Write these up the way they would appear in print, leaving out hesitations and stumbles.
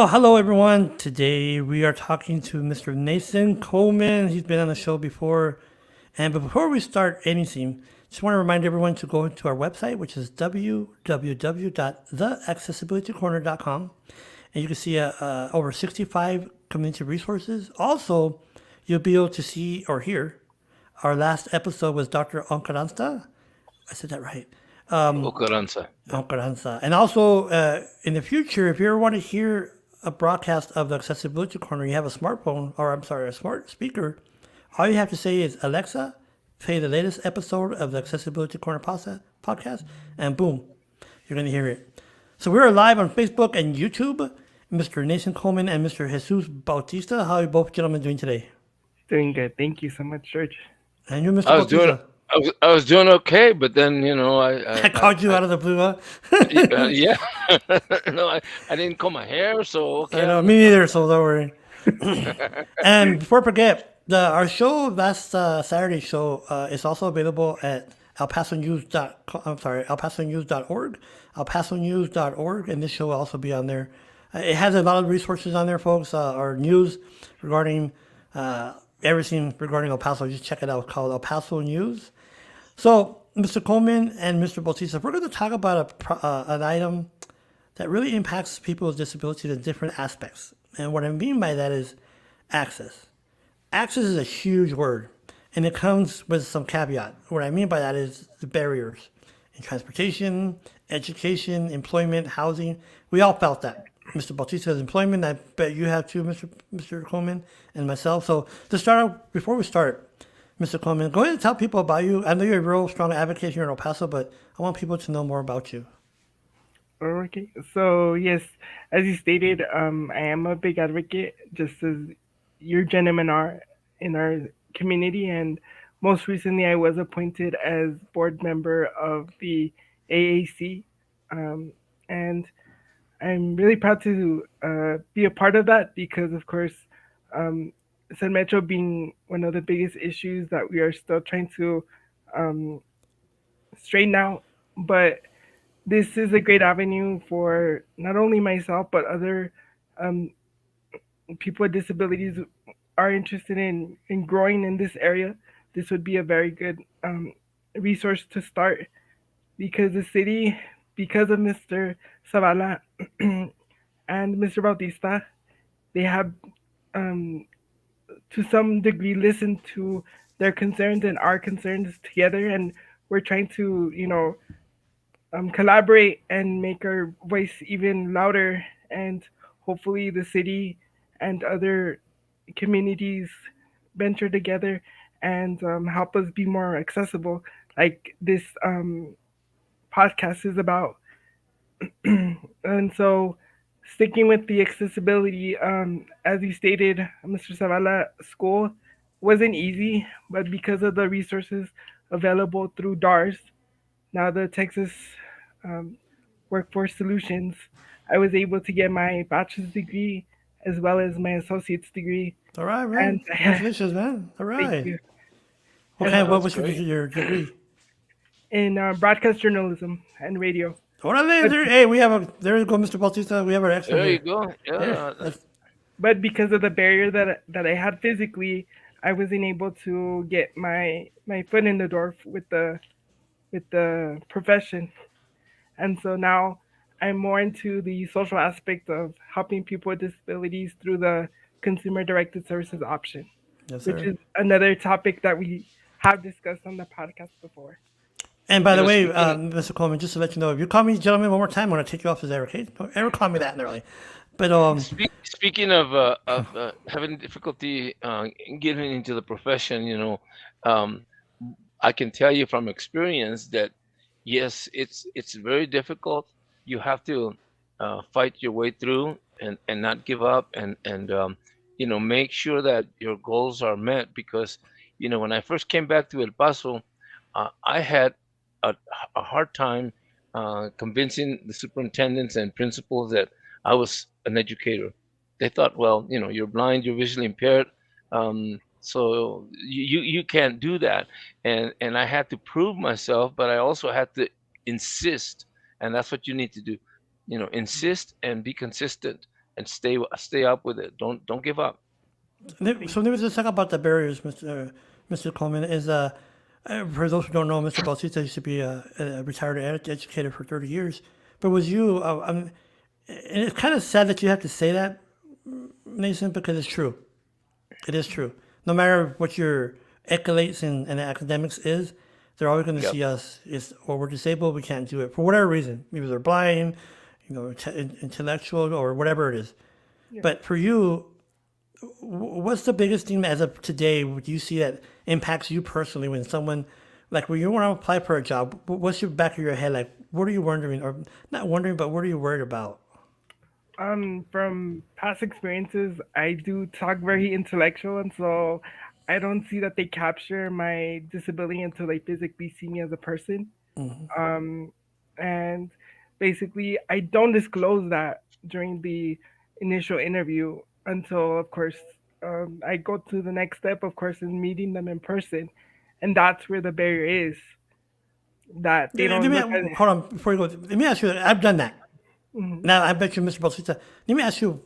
Well, hello everyone. Today we are talking to Mr. Nathan Coleman. He's been on the show before. And before we start anything, just want to remind everyone to go to our website, which is www.theaccessibilitycorner.com. And you can see over 65 community resources. Also, you'll be able to see or hear our last episode was Dr. Onkaransta. I said that right. Ocaranza. Yeah. Conferenza. And also, in the future, if you ever want to hear a broadcast of the Accessibility Corner, you have a smartphone, or I'm sorry, a smart speaker, all you have to say is, Alexa, play the latest episode of the Accessibility Corner podcast, and boom, you're going to hear it. So we're live on Facebook and YouTube. Mr. Nathan Coleman and Mr. Jesus Bautista, how are you both gentlemen doing today? Doing good. Thank you so much, George. And you, Mr. I was doing Bautista. I was doing okay, but then I called you out of the blue, huh? yeah. No, I didn't comb my hair, so I okay. know, me neither, so don't worry. And before I forget, our show last Saturday show is also available at elpasonews.org, elpasonews.org, and this show will also be on there. It has a lot of resources on there, folks. Our news regarding everything regarding El Paso. Just check it out. It's called El Paso News. So, Mr. Coleman and Mr. Bautista, we're going to talk about an item that really impacts people with disabilities in different aspects. And what I mean by that is access. Access is a huge word, and it comes with some caveat. What I mean by that is the barriers in transportation, education, employment, housing. We all felt that. Mr. Bautista has employment. I bet you have too, Mr. Coleman, and myself. So to start out, before we start, Mr. Coleman, go ahead and tell people about you. I know you're a real strong advocate here in El Paso, but I want people to know more about you. Okay. So yes, as you stated, I am a big advocate, just as your gentlemen are in our community. And most recently, I was appointed as board member of the AAC, and I'm really proud to be a part of that because, of course, um, San Metro being one of the biggest issues that we are still trying to um, straighten out. But this is a great avenue for not only myself, but other um, people with disabilities who are interested in growing in this area. This would be a very good resource to start because the city, because of Mr. Zavala and Mr. Bautista, they have um, to some degree listened to their concerns and our concerns together, and we're trying to collaborate and make our voice even louder, and hopefully the city and other communities venture together and help us be more accessible, like this podcast is about. And so, sticking with the accessibility, as you stated, Mr. Zavala, school wasn't easy, but because of the resources available through DARS, now the Texas um, Workforce Solutions, I was able to get my bachelor's degree as well as my associate's degree. All right, And man. Congratulations, man. All thank right. you. What And kind? Oh, What that's was great. your degree? in broadcast journalism and radio. Orale, But there. Hey, we have a. There you go, Mr. Bautista. We have our expert There you here. go. Yeah, Yeah. that's but because of the barrier that I had physically, I wasn't able to get my foot in the door with the profession. And so now I'm more into the social aspect of helping people with disabilities through the consumer directed services option, yes, which sir. is another topic that we have discussed on the podcast before. And by You the know, way, speaking Mr. Coleman, just to let you know, if you call me gentlemen one more time, I'm gonna take you off as air. Okay? Don't ever call me that in early. But speaking of having difficulty getting into the profession, um, I can tell you from experience that yes, it's very difficult. You have to fight your way through and not give up and make sure that your goals are met because when I first came back to El Paso, I had a, a hard time convincing the superintendents and principals that I was an educator. They thought, well, you're blind, you're visually impaired, so you can't do that. And I had to prove myself, but I also had to insist, and that's what you need to do. Insist and be consistent. and stay up with it. Don't give up. So maybe let's talk about the barriers, Mr. Coleman. For those who don't know, Mr. Bautista used to be a retired educator for 30 years. But was you, and it's kind of sad that you have to say that, Nathan, because it's true. It is true. No matter what your accolades and academics is, they're always going to Yep. see us as, or we're disabled, we can't do it for whatever reason. Maybe they're blind, intellectual, or whatever it is. Yeah. But for you, what's the biggest thing that as of today would you see that impacts you personally when someone, like when you want to apply for a job, what's your back of your head like? What are you wondering, or not wondering, but what are you worried about? From past experiences, I do talk very intellectual, and so I don't see that they capture my disability until they physically see me as a person. Um, and basically, I don't disclose that during the initial interview until, of course, I go to the next step, of course, in meeting them in person, and that's where the barrier is that they Let don't me look at it. hold on before you go. Let me ask you. I've done that. Mhm. Now I bet you, Mr. Bautista. Let me ask you,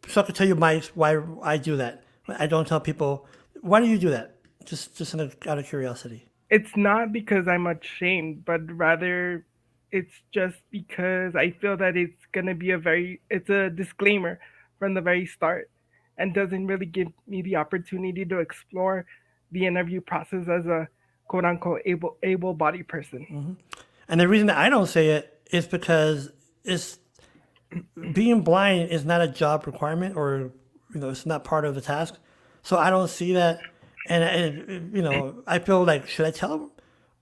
so I can tell you why I do that. I don't tell people. Why do you do that? Just out of curiosity. It's not because I'm ashamed, but rather it's just because I feel that it's a disclaimer from the very start and doesn't really give me the opportunity to explore the interview process as a quote unquote able bodied person. And the reason that I don't say it is because it's being blind is not a job requirement, or it's not part of the task. So I don't see that, and I feel like, should I tell them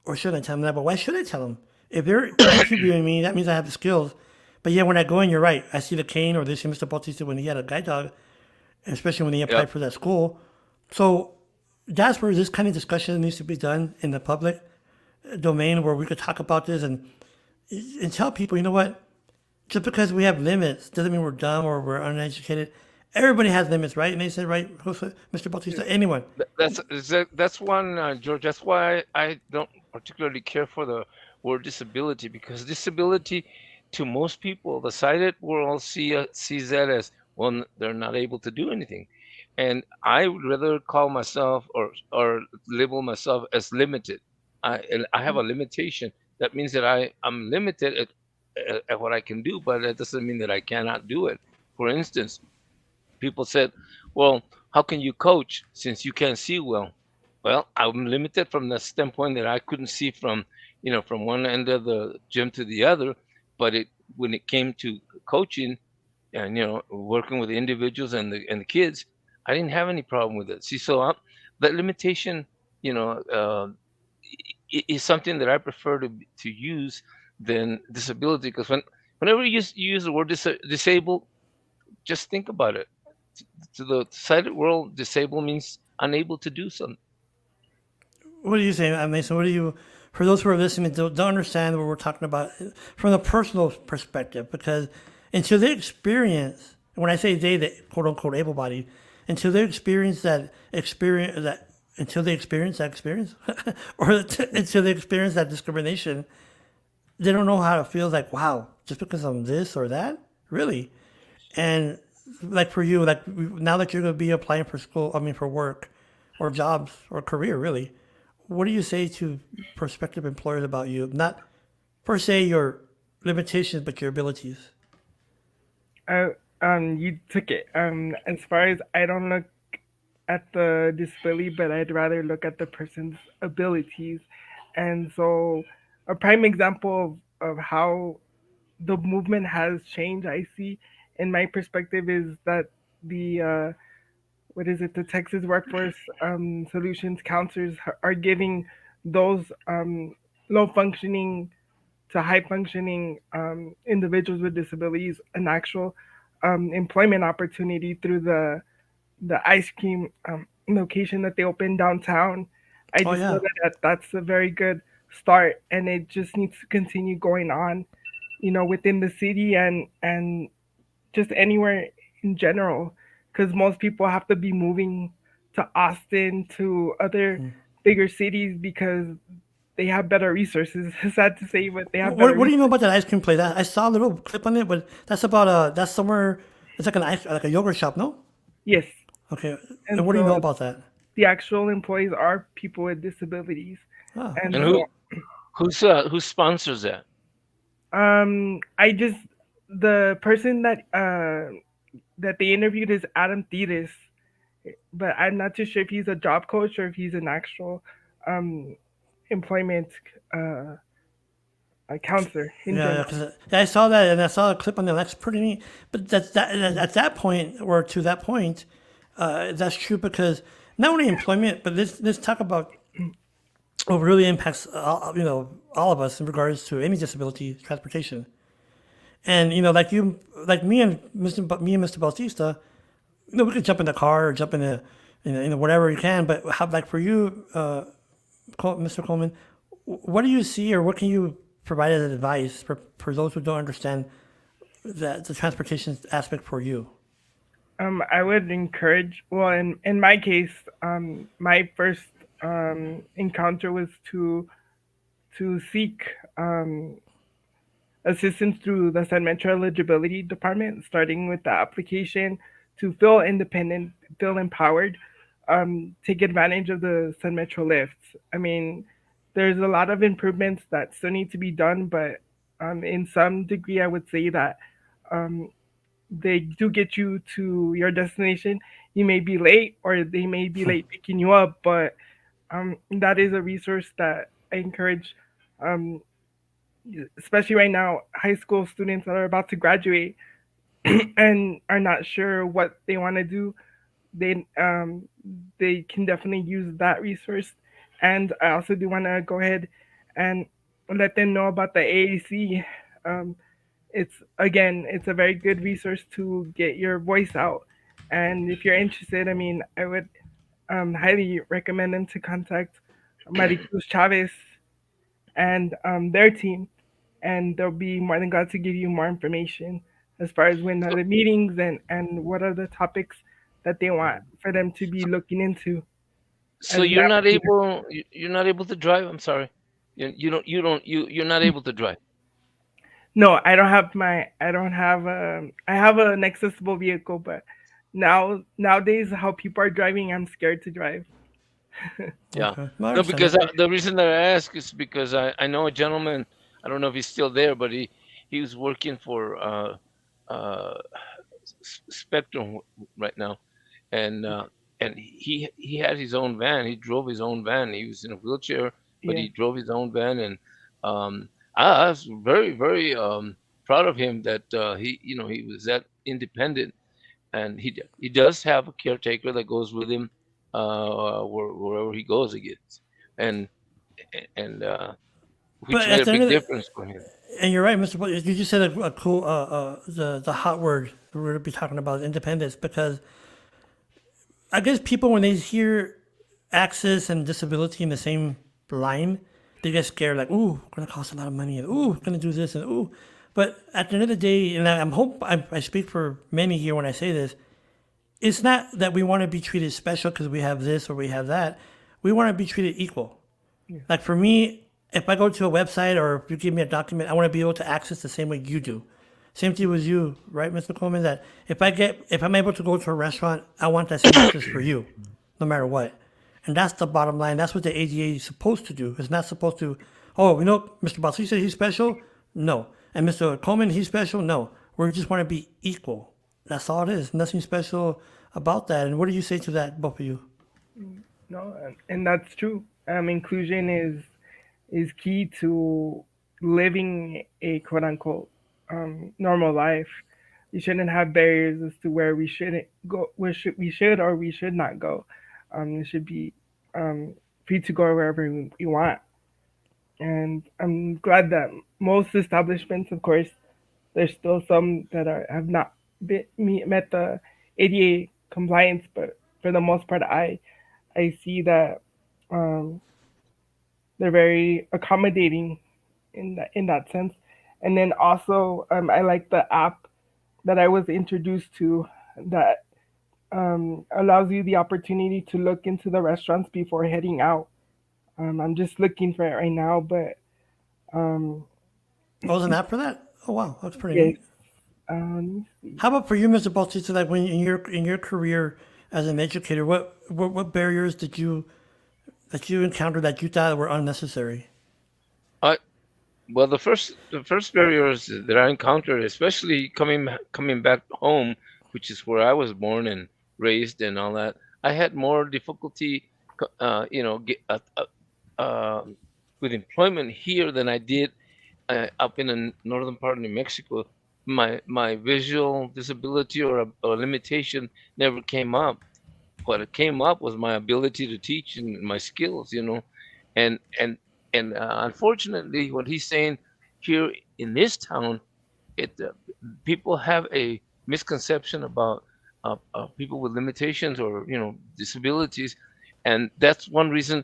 or shouldn't I tell them that? But why should I tell them? If they're interviewing me, that means I have the skills. But yeah, when I go in, you're right. I see the cane, or they see Mr. Bautista when he had a guide dog, especially when he applied Yep. for that school. So that's where this kind of discussion needs to be done in the public domain, where we could talk about this and tell people, you know what? Just because we have limits doesn't mean we're dumb or we're uneducated. Everybody has limits, right? And they said, right, Mr. Bautista, anyone. That's one, George. That's why I don't particularly care for the word disability, because disability, to most people, the sighted world sees that as, well, they're not able to do anything, and I would rather call myself, or label myself as limited. I have a limitation. That means that I'm limited at what I can do, but that doesn't mean that I cannot do it. For instance, people said, well, how can you coach since you can't see well? Well, I'm limited from the standpoint that I couldn't see from one end of the gym to the other. But when it came to coaching and working with the individuals and the kids, I didn't have any problem with it. See, so that limitation, you know, is something that I prefer to use than disability, because whenever you use the word disabled, just think about it. To the sighted world, disabled means unable to do something. What do you say, Mason? For those who are listening, don't understand what we're talking about from the personal perspective, because until they experience, when I say they, the quote unquote able bodied, until they until they experience that experience, or until they experience that discrimination, they don't know how it feels like, wow, just because I'm this or that? Really? And like for you, like now that you're going to be applying for school, I mean for work or jobs or career, really, what do you say to prospective employers about you? Not per se your limitations, but your abilities. Uh, you took it. As far as I don't look at the disability, but I'd rather look at the person's abilities. And so, a prime example of how the movement has changed, I see, in my perspective, is that the what is it? The Texas Workforce Solutions counselors are giving those low functioning to high functioning individuals with disabilities an actual employment opportunity through the ice cream location that they opened downtown. I Oh just feel yeah. that's a very good start, and it just needs to continue going on, within the city and just anywhere in general, because most people have to be moving to Austin to other bigger cities because they have better resources. It's sad to say, but they have better What do you know resources. about that ice cream place? I saw a little clip on it, but that's somewhere. It's like like a yogurt shop, no? Yes, Okay. and And what do you know so about that? the actual employees are people with disabilities, Oh, and And okay. who sponsors that? I just the person that they interviewed is Adam Thetis, but I'm not too sure if he's a job coach or if he's an actual um employment uh counselor in Yeah, general. because I saw that and I saw a clip on them. That's pretty neat. But at that point, or to that point, that's true because not only employment, but let's talk about what really impacts all of us in regards to any disability, transportation. And like like me and Mr. Bautista, we could jump in the car or jump in the whatever you can. But how, like for you, Mr. Coleman, what do you see or what can you provide as advice for those who don't understand the transportation aspect for you? I would encourage. Well, in my case, my first encounter was to seek assistance through the San Metro Eligibility Department, starting with the application to feel empowered, take advantage of the San Metro lifts. I mean, there's a lot of improvements that still need to be done, but in some degree, I would say that um, they do get you to your destination. You may be late, or they may be late picking you up, but that is a resource that I encourage, um, especially right now, high school students that are about to graduate and are not sure what they want to do. They they can definitely use that resource. And I also do want to go ahead and let them know about the AAC. Um, it's a very good resource to get your voice out. And if you're interested, I mean, I would highly recommend them to contact Maricruz Chavez and their team, and they'll be more than glad to give you more information as far as when are So, the meetings and what are the topics that they want for them to be so, looking into. so As you're that not would be able you're not able to drive. I'm sorry. You're not able to drive. no, I don't have I have an accessible vehicle, but nowadays how people are driving, I'm scared to drive. Yeah. Okay, well, I No, understand because that. the reason that I ask is because I know a gentleman. I don't know if he's still there, but he was working for uh, Spectrum right now, and he had his own van. He drove his own van. He was in a wheelchair, but Yeah, he drove his own van, and I was very proud of him that he was that independent, and he does have a caretaker that goes with him wherever he goes. He gets, and and which But made at a the end big of the, difference for him. and you're right, Mr. You just said a cool the hot word we're going to be talking about independence because I guess people when they hear access and disability in the same line, they get scared like, ooh, gonna cost a lot of money, and ooh, gonna do this, and ooh. But at the end of the day, and I speak for many here when I say this, it's not that we want to be treated special because we have this or we have that. We want to be treated equal. yeah, Like for me, if I go to a website or if you give me a document, I want to be able to access the same way you do. Same thing with you, right, Mr. Coleman? That if I'm able to go to a restaurant, I want that same access for you, no matter what. And that's the bottom line. That's what the ADA is supposed to do. It's not supposed to, oh, Mr. Bautista, he's special? No. And Mr. Coleman, he's special? No. We just want to be equal. That's all it is. Nothing special about that. And what do you say to that, both of you? no, and that's true. Inclusion is key to living a quote unquote normal life. We shouldn't have barriers as to where we shouldn't go, we should or we should not go. It should be um, free to go wherever we want. And I'm glad that most establishments, of course, there's still some that have not met the ADA compliance, but for the most part, I see that um, they're very accommodating in that sense. And then also, I like the app that I was introduced to that allows you the opportunity to look into the restaurants before heading out. I'm just looking for it right now, but um, Oh, there's an app for that? Oh, wow. That's pretty yes, neat. Let me see. How about for you, Mr. Bautista? Like when in your career as an educator, what barriers did you that you encountered that you thought were unnecessary? I Well, the first barriers that I encountered, especially coming back home, which is where I was born and raised and all that, I had more difficulty, uh, with employment here than I did up in the northern part of New Mexico. My visual disability or limitation never came up. What it came up was my ability to teach and my skills, and and unfortunately, what he's saying here in this town, it people have a misconception about people with limitations or disabilities, and that's one reason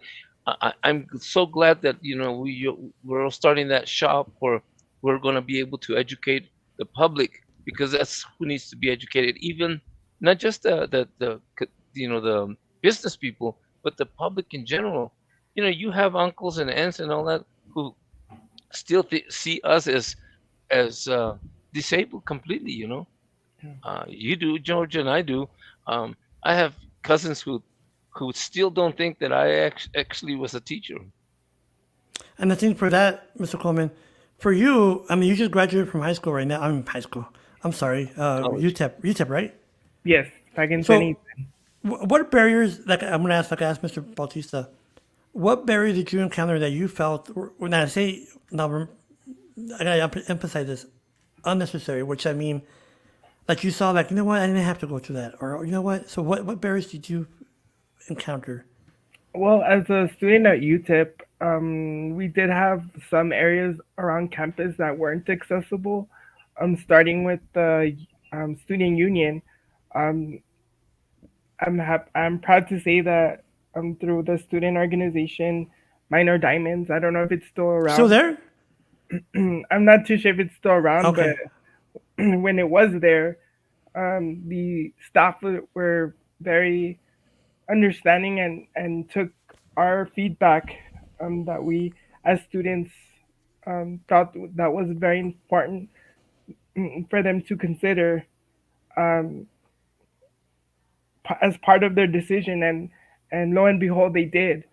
I'm so glad that we're starting that shop where we're going to be able to educate the public, because that's who needs to be educated, even not just the business people, but the public in general. You have uncles and aunts and all that who still see us as disabled completely. You do, George, and I do. I have cousins who still don't think that I actually was a teacher. And I think for that, Mr. Coleman, for you, I mean, you just graduated from high school right now. I'm high school. I'm sorry, College. UTEP, right? Yes, back in So, 20. what barriers? Like I'm gonna ask, like I asked Mr. Bautista, what barriers did you encounter that you felt? When I say now, I gotta emphasize this, unnecessary. Which I mean, like you saw, like you know what, I didn't have to go through that, or you know what. So what barriers did you encounter? Well, as a student at UTIP, we did have some areas around campus that weren't accessible. Starting with the student union, um, I'm proud to say that through the student organization, Minor Diamonds. I don't know if it's still Still around. there? I'm not too sure if it's still around, but Okay. when it was there, the staff were very understanding and took our feedback that we as students thought that was very important for them to consider as part of their decision, and lo and behold they did.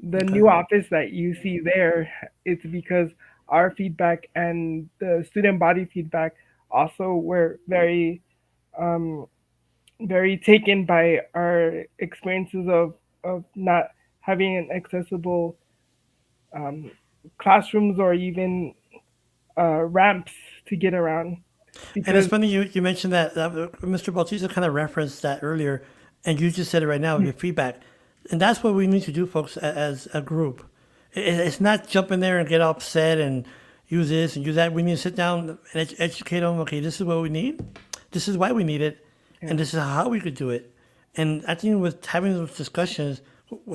The Okay. new office that you see there, it's because our feedback and the student body feedback also were very taken by our experiences of not having an accessible classrooms or even ramps to get around And it's because funny you mentioned that Mr. Bautista kind of referenced that earlier, and you just said it right now with your feedback. And that's what we need to do, folks, as a group. It's not jump in there and get upset and use this and use that. We need to sit down and educate them. Okay, this is what we need. This is why we need it, yeah, and this is how we could do it. And I think with having those discussions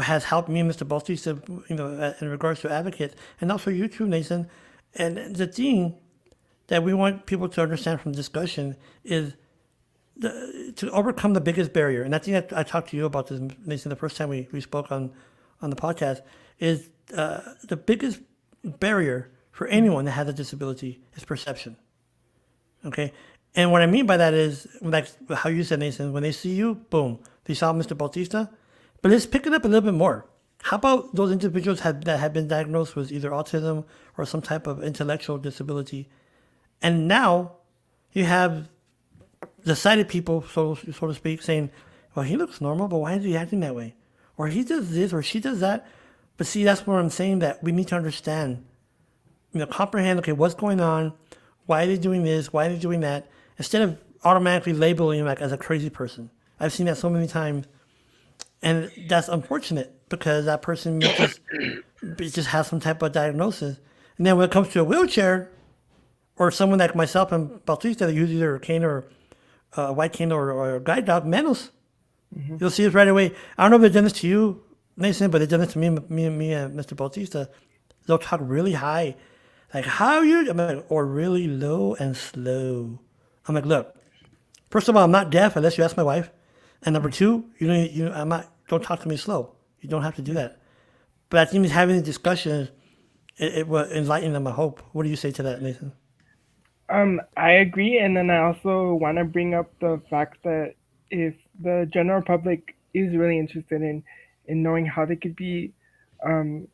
has helped me, Mr. Bautista, in regards to advocates, and also you too, Nathan. And the thing that we want people to understand from discussion is to overcome the biggest barrier. And I think I talked to you about this, Nathan, the first time we spoke on the podcast, is the biggest barrier for anyone that has a disability is perception. Okay? And what I mean by that is, like how you said, Nathan, when they see you, boom, they saw Mr. Bautista. But let's pick it up a little bit more. How about those individuals that have been diagnosed with either autism or some type of intellectual disability, and now you have the sighted people, so to speak, saying, "Well, he looks normal, but why is he acting that way?" Or he does this, or she does that. But see, that's where I'm saying that we need to understand, comprehend. Okay, what's going on? Why are they doing this? Why are they doing that? Instead of automatically labeling him like as a crazy person. I've seen that so many times, and that's unfortunate because that person just has some type of diagnosis. And then when it comes to a wheelchair, or someone like myself and Bautista that use either a cane or a white cane or a guide dog, Manos, you'll see it right away. I don't know if they've done this to you, Nathan, but they've done this to me and Mr. Bautista. They'll talk really high, like how you, I'm like, or really low and slow. I'm like, look, first of all, I'm not deaf unless you ask my wife, and number two, I'm not. Don't talk to me slow. You don't have to do that. But I think having the discussion, it will enlighten them. I hope. What do you say to that, Nathan? I agree, and then I also want to bring up the fact that if the general public is really interested in knowing how they could be um,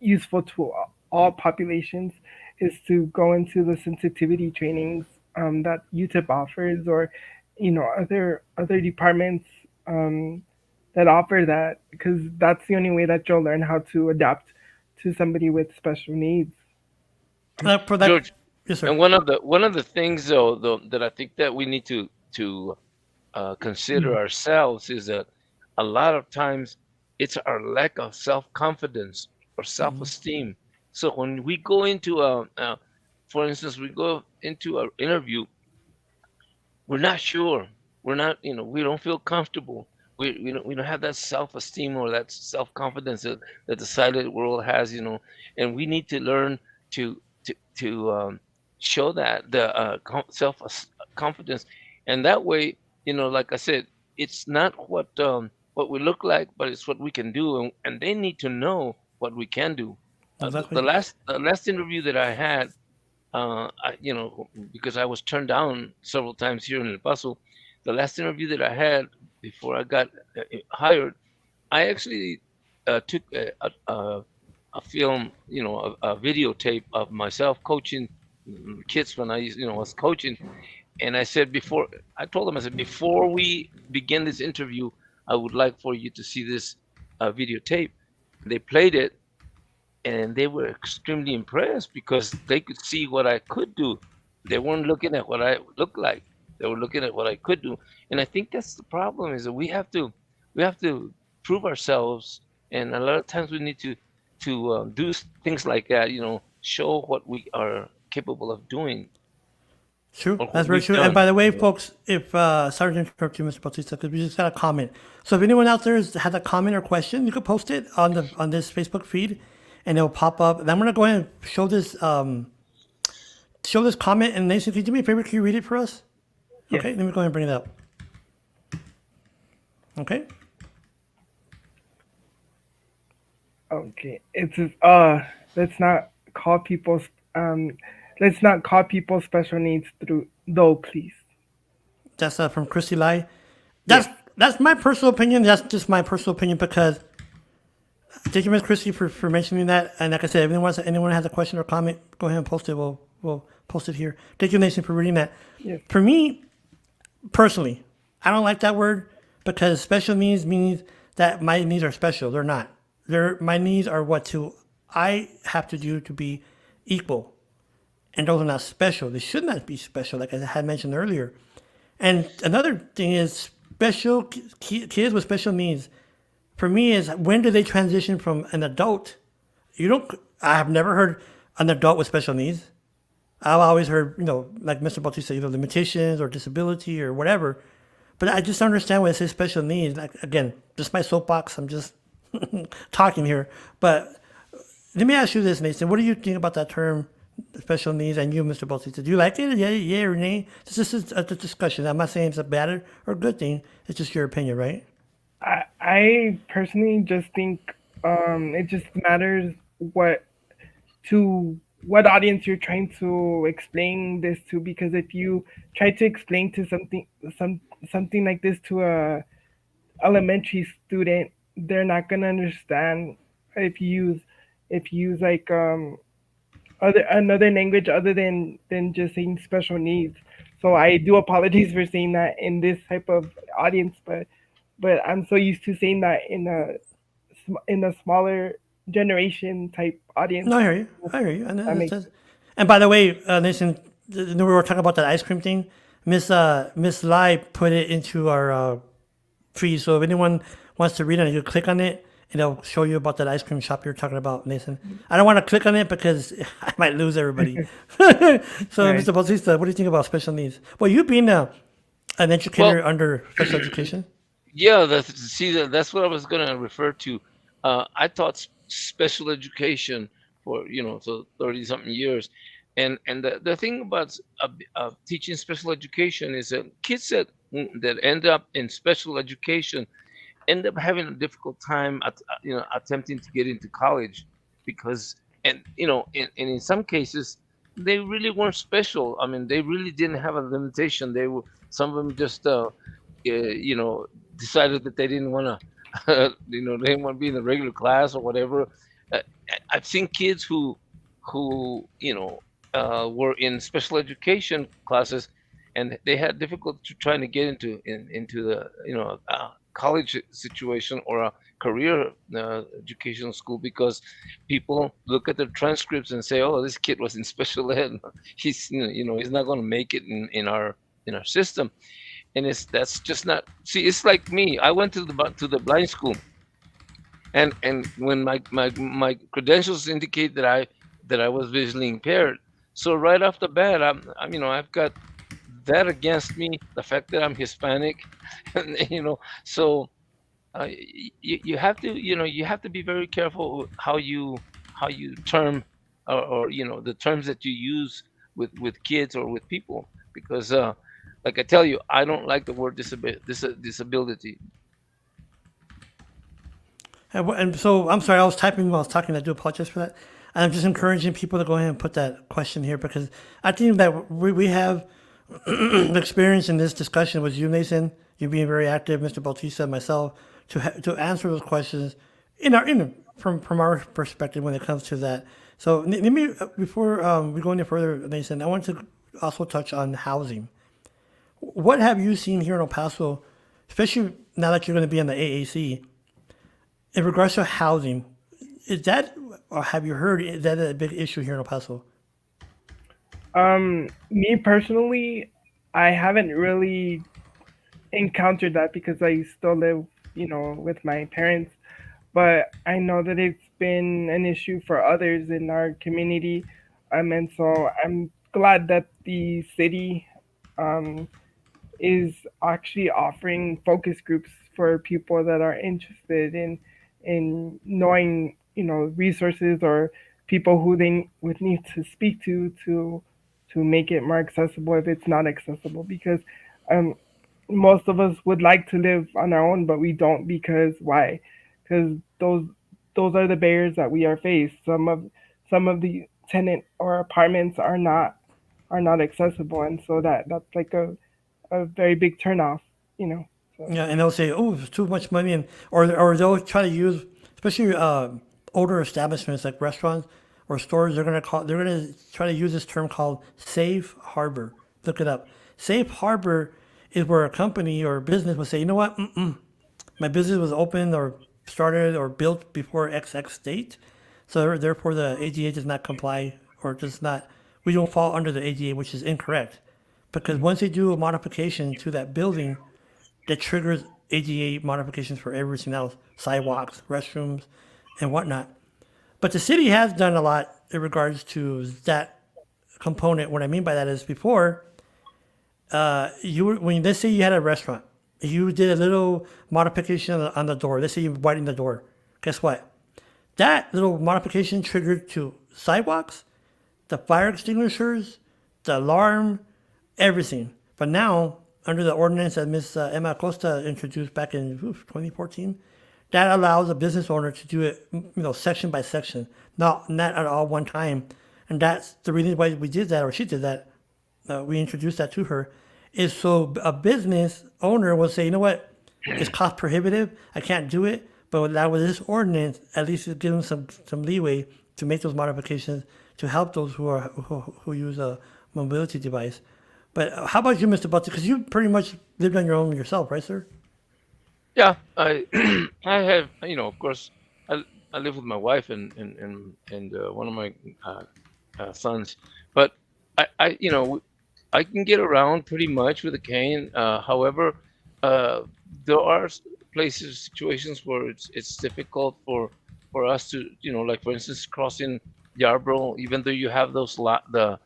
useful to all populations, is to go into the sensitivity trainings that UTEP offers, or other departments um, that offer that, because that's the only way that you'll learn how to adapt to somebody with special needs. For that, George, yes, sir. and one of the things though that I think that we need to consider ourselves is that a lot of times it's our lack of self-confidence or self-esteem. So when we go into for instance, we go into an interview, we're not sure. We're not, we don't feel comfortable. We don't have that self-esteem or that self-confidence that the silent world has, and we need to learn to show that the self-confidence, and that way, like I said, it's not what we look like, but it's what we can do, and they need to know what we can do. The Exactly. last interview that I had, because I was turned down several times here in El Paso. The last interview that I had before I got hired, I actually took a film, a videotape of myself coaching kids when was coaching, and I told them, I said, before we begin this interview, I would like for you to see this videotape. They played it, and they were extremely impressed because they could see what I could do. They weren't looking at what I looked like. They were looking at what I could do. And I think that's the problem, is that we have to prove ourselves, and a lot of times we need to do things like that. Show what we are capable of doing True. or That's what very we've true. And done. by the way, folks, if sorry to interrupt you, Mr. Bautista, because we just got a comment. So if anyone out there has a comment or question, you can post it on this Facebook feed, and it'll pop up. And I'm gonna go ahead and show this comment. And Nathan, could you do me a favor? Can you read it for us? Yes. Okay, let me go ahead and bring it up. Okay. Okay. It says, let's not call people's um, let's not call people special needs through though, please. That's from Christy Lai. Yes. That's my personal opinion. That's just my personal opinion because thank you, Miss Christy, for mentioning that. And like I said, if anyone has a question or comment, go ahead and post it. We'll post it here. Thank you, Nathan, for reading that. Yes. For me, personally, I don't like that word because special needs means that my needs are special. They're not. My needs are I have to do to be equal. And those are not special. They should not be special, like I had mentioned earlier. And another thing is kids with special needs. For me, is when do they transition from an adult? You don't. I have never heard an adult with special needs. I've always heard, like Mr. Bautista, limitations or disability or whatever. But I just don't understand why it says special needs. Like, again, just my soapbox. I'm just talking here. But let me ask you this, Nathan. What do you think about that term, special needs, and you, Mr. Bautista? Do you like it? Yeah or nay? This is a discussion. I'm not saying it's a bad or good thing. It's just your opinion, right? I personally just think it just matters what to what audience you're trying to explain this to, because if you try to explain to something like this to a elementary student, they're not gonna understand if you use like other another language other than just saying special needs. So I do apologize for saying that in this type of audience, but I'm so used to saying that in a smaller generation type audience. No, I hear you. I hear you. And, That makes and by the way, Nathan, we were talking about that ice cream thing. Miss Lai put it into our feed. So if anyone wants to read it, you click on it, and it'll show you about that ice cream shop you're talking about, Nathan. I don't want to click on it because I might lose everybody. So, right. Mr. Bautista, what do you think about special needs? Well, you being an Well, educator under special education. yeah, that's what I was going to refer to. I taught special education for so 30 something years, and the thing about teaching special education is that kids that end up in special education end up having a difficult time attempting to get into college because, and in some cases, they really weren't special. I mean, they really didn't have a limitation. They were, some of them just you know, decided that they didn't want to you know, they didn't want to be in the regular class or whatever. uh, I've seen kids who, you know, were in special education classes, and they had difficulty trying to get into the, you know, college situation or a career educational school, because people look at their transcripts and say, "Oh, this kid was in special ed. He's, you know, he's not going to make it in our system." And it's, that's just not. See, it's like me. I went to the blind school, and when my credentials indicate that I was visually impaired, so right off the bat, I'm, you know, I've got that against me. The fact that I'm Hispanic, and, you know, so you have to, you know, you have to be very careful how you term, or, you know, the terms that you use with kids or with people, because like I tell you, I don't like the word disability. And so I'm sorry, I was typing while I was talking. I do apologize for that. And I'm just encouraging people to go ahead and put that question here because I think that we have experience in this discussion with you, Nathan. You being very active, Mr. Bautista, myself, to answer those questions from our perspective when it comes to that. So let me before we go any further, Nathan, I want to also touch on housing. What have you seen here in El Paso, especially now that you're going to be in the AAC, in regards to housing? Is that, or have you heard, is that a big issue here in El Paso? Me personally, I haven't really encountered that because I still live, with my parents. But I know that it's been an issue for others in our community. And so I'm glad that the city um, is actually offering focus groups for people that are interested in knowing, resources or people who they would need to speak to make it more accessible if it's not accessible, because um, most of us would like to live on our own, but we don't. Because why? Because those are the barriers that we are faced. Some of the tenant or apartments are not accessible, and so that's like a very big turnoff, you know. So Yeah, and they'll say, "Oh, it's too much money," and or they'll try to use, especially older establishments like restaurants or stores. They're gonna try to use this term called safe harbor. Look it up. Safe harbor is where a company or a business would say, "You know what? My business was opened or started or built before XX date, so therefore the ADA does not comply or does not. We don't fall under the ADA, which is incorrect, because once they do a modification to that building, that triggers ADA modifications for everything else, sidewalks, restrooms, and whatnot. But the city has done a lot in regards to that component. What I mean by that is before, when let's say you had a restaurant, you did a little modification on the door. Let's say you widened the door. Guess what? That little modification triggered to sidewalks, the fire extinguishers, the alarm, everything. But now, under the ordinance that Ms. Emma Acosta introduced back in 2014, that allows a business owner to do it, section by section, not at all one time. And that's the reason why we did that, or she did that. We introduced that to her, is so a business owner will say, you know what, it's cost prohibitive, I can't do it. But now with this ordinance, at least it gives them some leeway to make those modifications to help those who use a mobility device. But how about you, Mr. Butler? Because you pretty much lived on your own yourself, right, sir? Yeah, I I have, you know, of course, I I live with my wife and one of my uh, sons, but you know, I can get around pretty much with a cane. However, uh, there are places, situations where it's difficult for us to, you know, like for instance, crossing Yarborough, even though you have those the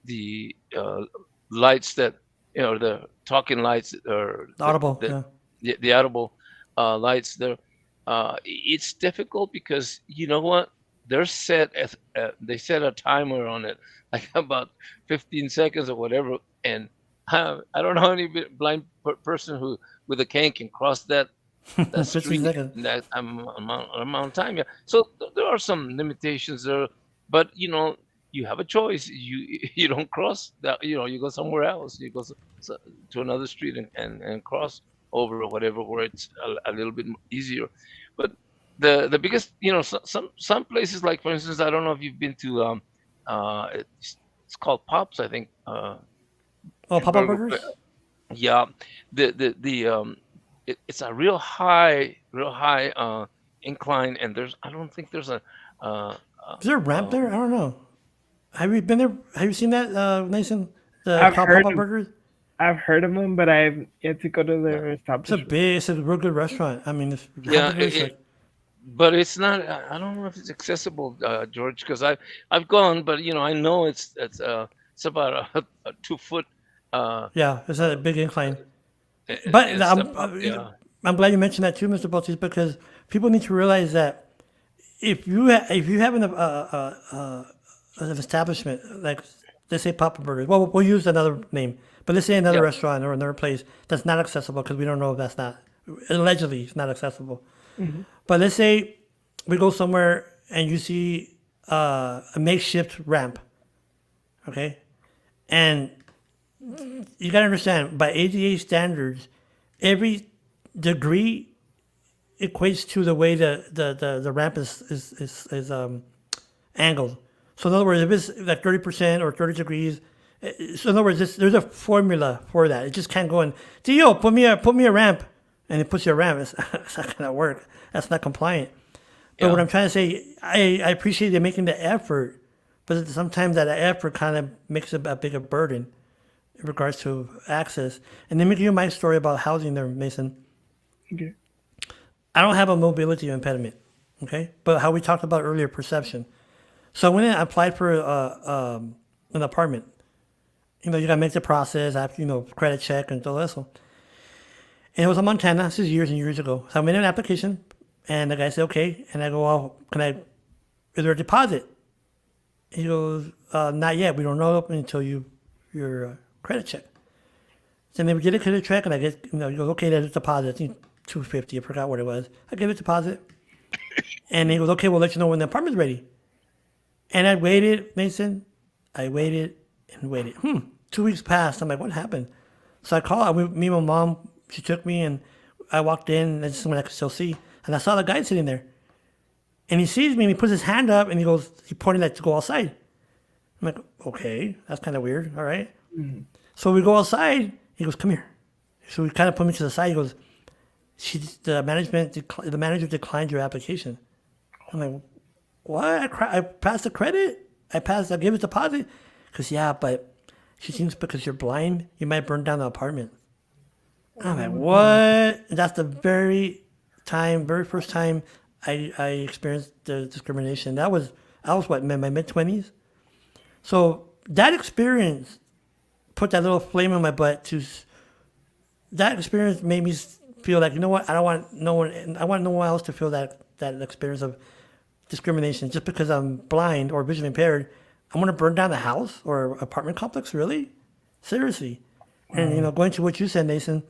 the lights that, you know, the talking lights, or Audible, the yeah. the audible lights there. It's difficult because, you know what, they're set as they set a timer on it, like about 15 seconds or whatever. And I don't know any blind person who with a cane can cross that 15 street seconds. in that amount of time. Yeah. So there are some limitations there, but you know, you have a choice. You don't cross that. You go somewhere else. You go to another street and cross over or whatever, where it's a little bit easier. But the biggest, some places, like for instance, I don't know if you've been to it's called Pops, I think. Oh, In pop-up Burger. burgers. Yeah, it's a real high incline, and I don't think there's a uh, uh, Is there a ramp there? I um, don't know. Have you been there? Have you seen that, Nathan? The I've called heard pop-up of burgers. I've heard of them, but I've yet to go to yeah, their establishment. It's a real good restaurant. I mean, it's yeah, hamburgers like but it's not. I don't know if it's accessible, George, because I've gone, but I know it's about a 2 foot uh, yeah, it's a uh, big incline. But and step up. Yeah, I'm glad you mentioned that too, Mr. Baltis, because people need to realize that if you have an establishment like, let's say Papa Burgers, well, we'll use another name, but let's say another yeah, restaurant or another place that's not accessible because we don't know if that's not allegedly it's not accessible. But let's say we go somewhere and you see a makeshift ramp, okay, and you gotta understand by ADA standards, every degree equates to the way the ramp is angled. So in other words, if it's like 30% or 30 degrees, so in other words, there's a formula for that. It just can't go in. Tio, put me a ramp, and it puts you a ramp. It's not gonna work. That's not compliant. But what yeah, I'm trying to say, I appreciate you making the effort, but sometimes that effort kind of makes it a bigger burden in regards to access. And let me give you my story about housing there, Mason. Okay. I don't have a mobility impediment, okay? But how we talked about earlier, perception. So when I applied for an apartment, you gotta make the process after, credit check and todo eso. And it was in Montana, this is years and years ago. So I made an application, and the guy said, okay. And I go, well, is there a deposit? He goes, not yet. We don't know until your credit check. So then we get a credit check, and I get, he goes, okay, there's a deposit. I think 250. I forgot what it was. I gave it a deposit, and he goes, okay, we'll let you know when the apartment's ready. And I waited, Mason. I waited and waited. 2 weeks passed. I'm like, what happened? So I called. Me and my mom. She took me, and I walked in, and that's someone I could still see. And I saw the guy sitting there, and he sees me, and he puts his hand up, and he pointed like to go outside. I'm like, okay, that's kind of weird. All right. So we go outside. He goes, come here. So he kind of put me to the side. He goes, the manager declined your application. I'm like, what? I passed the credit. I gave it deposit. Because, yeah, but she thinks because you're blind, you might burn down the apartment. I'm like, what? And that's the very first time I experienced the discrimination. I was what, in my mid-20s? So that experience put that little flame in my butt that experience made me feel like, you know what? I want no one else to feel that experience of discrimination just because I'm blind or visually impaired. I want to burn down the house or apartment complex, really? Seriously. And going to what you said, Nathan,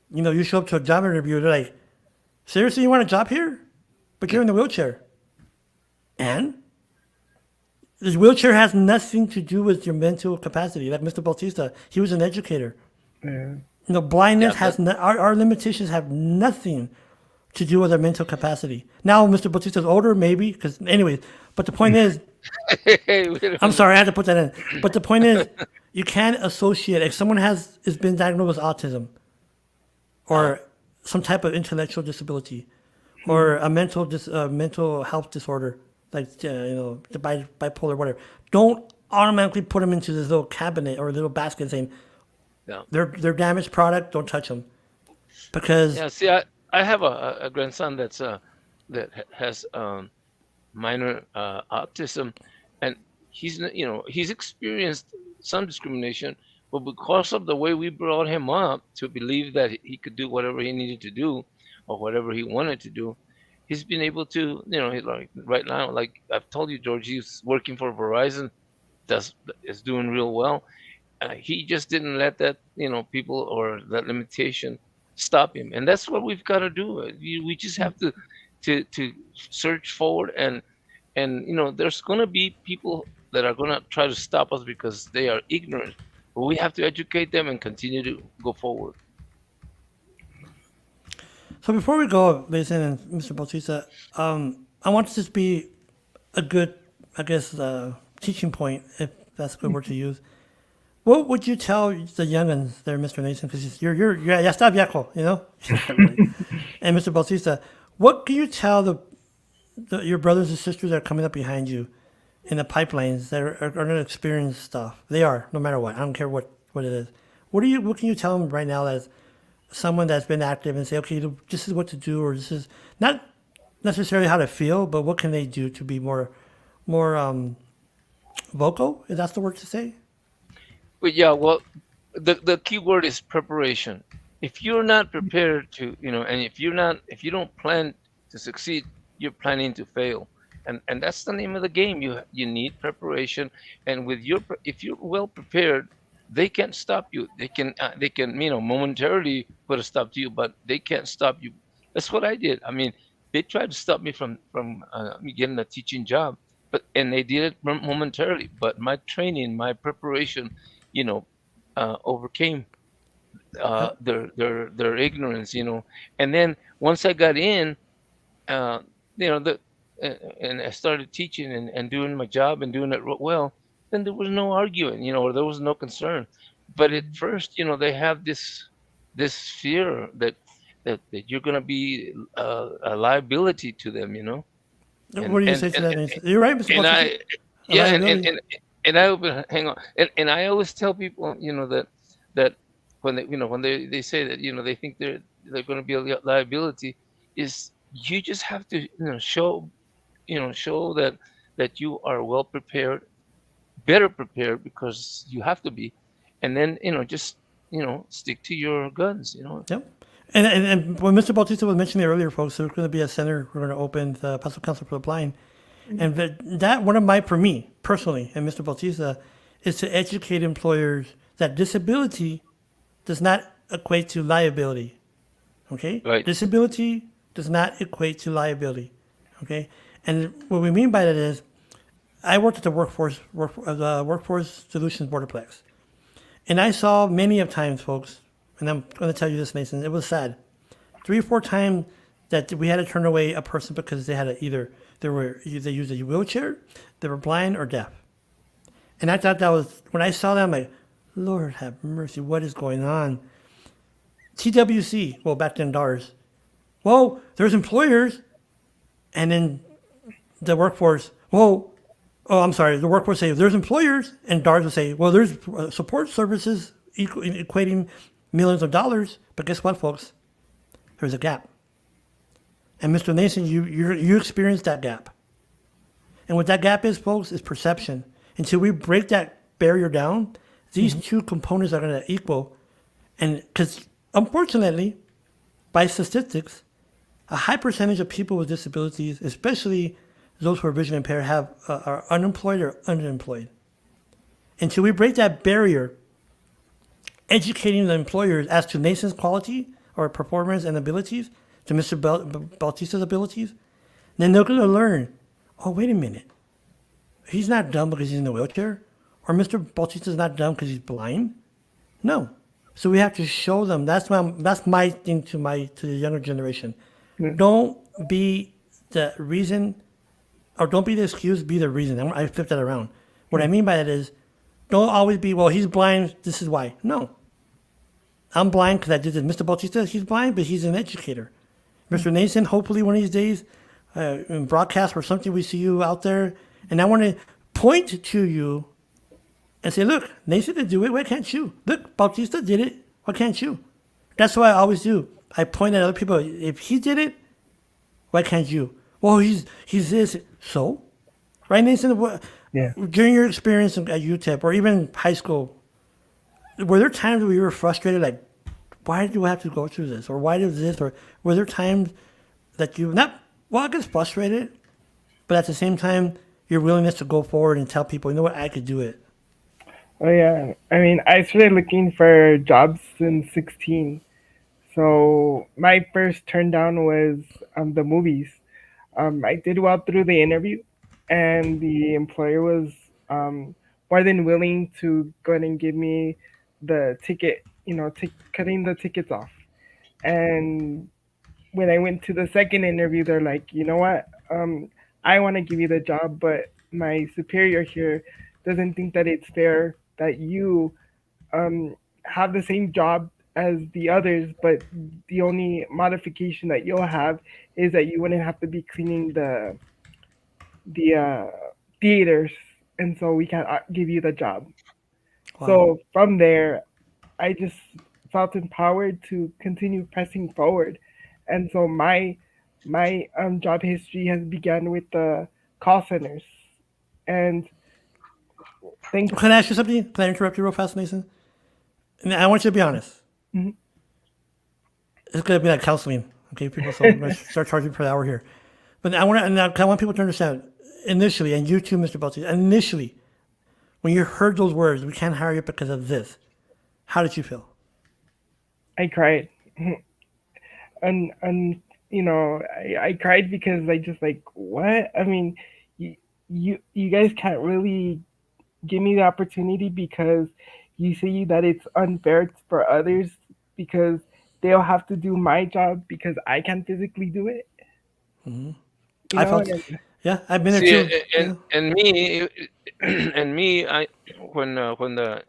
you show up to a job interview, they're like, seriously, you want a job here? But you're in the wheelchair. And this wheelchair has nothing to do with your mental capacity. Like Mr. Bautista, he was an educator. Yeah. Blindness yeah. has our limitations have nothing to do with our mental capacity. Now, Mr. Bautista's older, maybe, because anyways. But the point is, Hey, wait a I'm minute. sorry, I had to put that in. But the point is, you can't associate if someone has been diagnosed with autism or some type of intellectual disability or a mental health disorder like the bipolar, whatever. Don't automatically put them into this little cabinet or little basket saying Yeah. they're damaged product. Don't touch them because Yeah, see, I have a grandson has minor autism, and he's experienced some discrimination, but because of the way we brought him up to believe that he could do whatever he needed to do or whatever he wanted to do, he's been able to, he's like right now, like I've told you, George, he's working for Verizon, does is doing real well. He just didn't let that, people or that limitation stop him, and that's what we've got to do. We just have to search forward, and there's going to be people that are going to try to stop us because they are ignorant. But we have to educate them and continue to go forward. So before we go, Mason and Mr. Bautista, I want this to be a good, I guess, teaching point, if that's a good word to use. What would you tell the youngins there, Mr. Nason? Because you're ya está viejo, you know? Not really. And Mr. Bautista, what can you tell your brothers and sisters that are coming up behind you in the pipelines that are going to experience stuff? They are, no matter what. I don't care what it is. What can you tell them right now as someone that's been active and say, okay, this is what to do, or this is not necessarily how to feel, but what can they do to be more vocal? Is that the word to say? But yeah, well, the key word is preparation. If you're not prepared to, and if you don't plan to succeed, you're planning to fail. And that's the name of the game. You need preparation, and if you're well prepared, they can't stop you. They can momentarily put a stop to you, but they can't stop you. That's what I did. I mean, they tried to stop me from me getting a teaching job, and they did it momentarily. But my training, my preparation, you know, overcame Yep. their ignorance. And then once I got in, uh, you know, the and I started teaching and doing my job and doing it well, then there was no arguing, or there was no concern. But at first, they have this fear that you're going to be a liability to them, and What do you and say to and that, Nason? You're right, Mr. and Bautista. I A yeah liability. and I hang on, and I always tell people, that when they say that, they think they're going to be a liability, is you just have to, show that you are well prepared, better prepared, because you have to be, and then just stick to your guns. Yep. And when Mr. Bautista was mentioning it earlier, folks, there's going to be a center we're going to open, the Pastoral Council for the Blind. And that one of my, for me personally, and Mr. Bautista, is to educate employers that disability does not equate to liability. Okay? Right. Disability does not equate to liability. Okay? And what we mean by that is, I worked at the Workforce Solutions Borderplex. And I saw many of times, folks, and I'm going to tell you this, Mason, it was sad. 3 or 4 times that we had to turn away a person because they had they used a wheelchair, they were blind or deaf. And I thought that was, when I saw that, I'm like, Lord have mercy, what is going on? TWC, well, back then DARS. Well, there's employers, and then the workforce, well, oh, I'm sorry, the workforce say there's employers, and DARS would say, well, there's support services equating millions of dollars. But guess what, folks? There's a gap. And Mr. Nason, you experienced that gap. And what that gap is, folks, is perception. Until we break that barrier down, these two components are going to equal. And because unfortunately, by statistics, a high percentage of people with disabilities, especially those who are vision impaired, are unemployed or underemployed. Until we break that barrier, educating the employers as to Nason's quality or performance and abilities, to Mr. Bautista's abilities, then they're going to learn, oh, wait a minute. He's not dumb because he's in a wheelchair, or Mr. Bautista's not dumb because he's blind. No. So we have to show them. That's my thing to the younger generation. Yeah. Don't be the reason, or don't be the excuse. Be the reason. I flip that around. What I mean by that is, don't always be, well, he's blind. This is why. No, I'm blind because I did this. Mr. Bautista, he's blind, but he's an educator. Mr. Nason, hopefully one of these days, in broadcast or something, we see you out there, and I want to point to you and say, look, Nason did do it. Why can't you? Look, Bautista did it. Why can't you? That's what I always do. I point at other people. If he did it, why can't you? Well, he's this. So, right, Nason? Yeah. During your experience at UTEP or even high school, were there times where you were frustrated, like, why do I have to go through this? Or why does this? Or were there times that you, not, well, I get frustrated, but at the same time, your willingness to go forward and tell people, you know what, I could do it. Oh yeah. I mean, I started looking for jobs in 16. So my first turn down was the movies. I did well through the interview, and the employer was um, more than willing to go ahead and give me the ticket, cutting the tickets off. And when I went to the second interview, they're like, you know what? I want to give you the job, but my superior here doesn't think that it's fair that you have the same job as the others, but the only modification that you'll have is that you wouldn't have to be cleaning the theaters, and so we can't give you the job. Wow. So from there, I just felt empowered to continue pressing forward, and so my job history has begun with the call centers, and thanks. Can I ask you something? Can I interrupt you real fast, Nathan? And I want you to be honest. Mhm. It's gonna be like counseling, okay, people. So I'm gonna start charging per hour here. But I want people to understand initially, and you too, Mr. Bautista. Initially, when you heard those words, "We can't hire you because of this," how did you feel? I cried, and I cried because I just like what I mean, you guys can't really give me the opportunity because you see that it's unfair for others because they'll have to do my job because I can't physically do it. You I know, felt, and yeah, I've been there See, too. and Yeah, and me, and me, I when the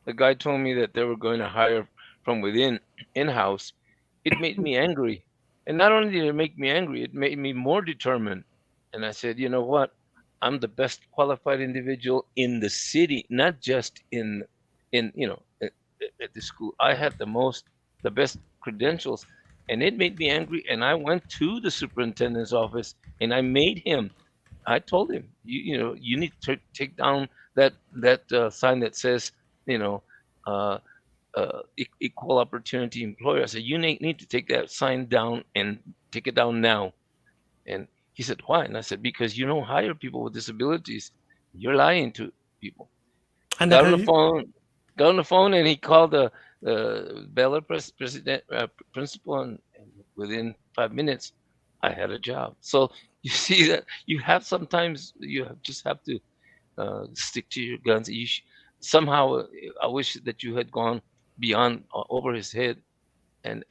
the guy told me that they were going to hire from within in house, it made me angry, and not only did it make me angry, it made me more determined. And I said, you know what? I'm the best qualified individual in the city, not just in at the school. I had the best credentials, and it made me angry. And I went to the superintendent's office and I made him. I told him, you need to take down that sign that says, you know, uh, equal opportunity employer. I said, you need to take that sign down and take it down now. And he said, why? And I said, because you don't hire people with disabilities. You're lying to people. and Got on because the phone, and he called the Baylor president principal, and within 5 minutes, I had a job. So you see that you have sometimes just have to stick to your guns. Somehow, I wish that you had gone beyond over his head and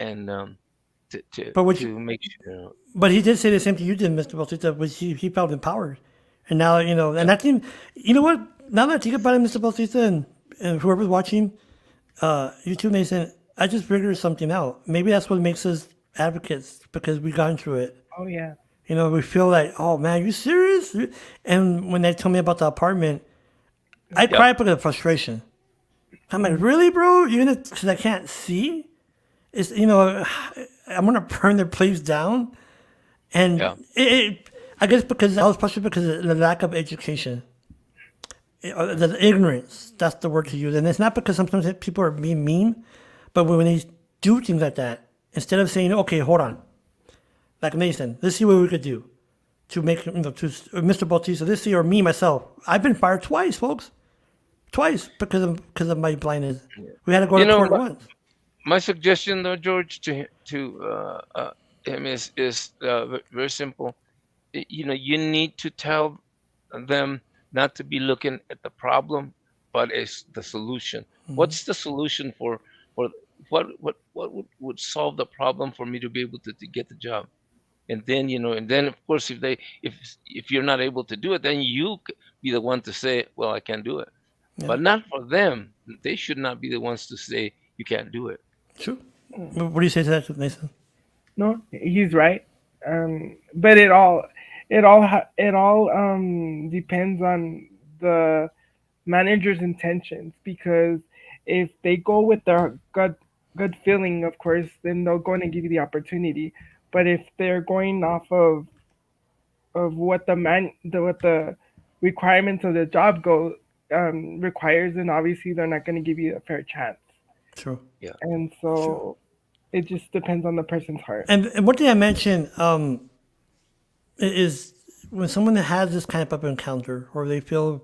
to to but what you, to make sure. but he did say the same thing you did, Mr. Bautista, was he felt empowered, and now and Yeah, I think what. Now that I think about it, Mr. Bautista, and whoever's watching, you too, Nathan, I just figured something out. Maybe that's what makes us advocates because we've gone through it. oh yeah, We feel like, oh man, you serious? And when they told me about the apartment, I yeah, cried because of frustration. I'm like, really, bro? You're gonna, because I can't see? It's, I'm gonna burn their place down. And yeah. I guess because I was frustrated because of the lack of education. The ignorance, that's the word to use. And it's not because sometimes people are being mean, but when they do things like that, instead of saying, okay, hold on, like Nathan, let's see what we could do to make, to Mr. Bautista, let's see, or me, myself. I've been fired twice, folks. Twice because of my blindness. We had to go You to know, court once. my suggestion though, George, to him is very simple. You need to tell them not to be looking at the problem, but as the solution. What's the solution for what would solve the problem for me to be able to get the job? And then of course if you're not able to do it, then be the one to say, well, I can't do it. Yeah, But not for them. They should not be the ones to say you can't do it. true. What do you say to that, Nathan? no, he's right. But it all depends on the manager's intentions because if they go with their good feeling, of course, then they'll go in and give you the opportunity. But if they're going off of what the requirements of the job requires, then obviously they're not going to give you a fair chance. True. Yeah. And True. so it just depends on the person's heart. And one thing I mentioned is when someone has this kind of encounter, or they feel